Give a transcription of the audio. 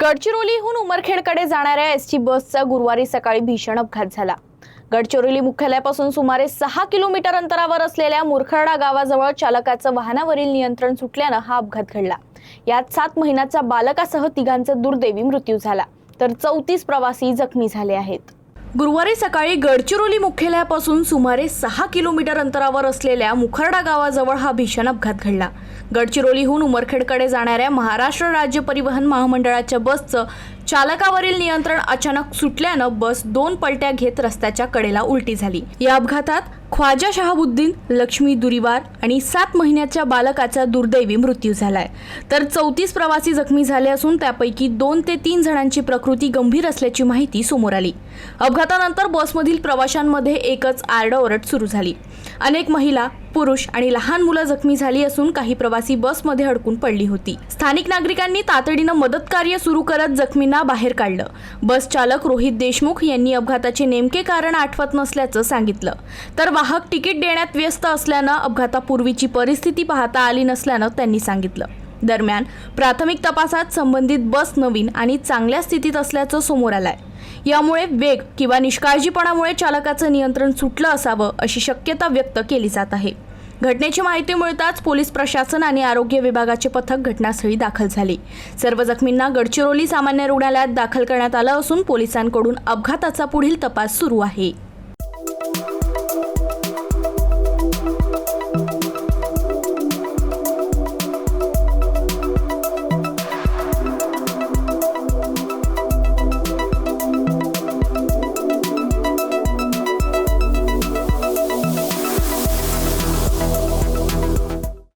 गडचिरोलीहून उमरखेडकडे जाणाऱ्या एसटी बसचा गुरुवारी सकाळी भीषण अपघात झाला। गडचिरोली मुख्यालयापासून सुमारे 6 किलोमीटर अंतरावर असलेल्या मुरखर्डा गावाजवळ चालकाचं वाहनावरील नियंत्रण सुटल्यानं हा अपघात घडला। यात 7 महिन्याच्या बालकासह तिघांचा दुर्दैवी मृत्यू झाला, तर 34 प्रवासी जखमी झाले आहेत। गुरुवारी सकाळी गडचिरोली मुख्यालयापासून सुमारे 6 किलोमीटर अंतरावर असलेल्या मुरखर्डा गावाजवळ हा भीषण अपघात घडला। गडचिरोलीहून उमरखेडकडे जाणाऱ्या महाराष्ट्र राज्य परिवहन महामंडळाच्या बसचं चालकावरील नियंत्रण अचानक सुटल्यानं बस 2 पलट्या घेत रस्त्याच्या कडेला उलटी झाली। या अपघातात ख्वाजा शहाबुद्दीन, लक्ष्मी दुरीवार आणि 7 महिन्याच्या बालकाचा दुर्दैवी मृत्यू झालाय, तर 34 प्रवासी जखमी झाले असून त्यापैकी 2 ते 3 जणांची प्रकृती गंभीर असल्याची माहिती समोर आली। अपघातानंतर बसमधील प्रवाशांमध्ये एकच आरडाओरड सुरू झाली। अनेक महिला, पुरुष आणि लहान मुलं जखमी झाली असून काही प्रवासी बसमध्ये अडकून पडली होती। स्थानिक नागरिकांनी तातडीनं मदत कार्य सुरू करत जखमींना बाहेर काढलं। बस चालक रोहित देशमुख यांनी अपघाताचे नेमके कारण आठवत नसल्याचं सांगितलं, तर वाहक तिकीट देण्यात व्यस्त असल्यानं अपघातापूर्वीची परिस्थिती पाहता आली नसल्यानं त्यांनी सांगितलं। दरम्यान प्राथमिक तपासात संबंधित बस नवीन आणि चांगल्या स्थितीत असल्याचं समोर आलंय। यामुळे वेग किंवा निष्काळजीपणामुळे चालकाचं नियंत्रण सुटलं असावं अशी शक्यता व्यक्त केली जात आहे। घटनेची माहिती मिळताच पोलीस प्रशासन आणि आरोग्य विभागाचे पथक घटनास्थळी दाखल झाले। सर्व जखमींना गडचिरोली सामान्य रुग्णालयात दाखल करण्यात आलं असून पोलिसांकडून अपघाताचा पुढील तपास सुरू आहे।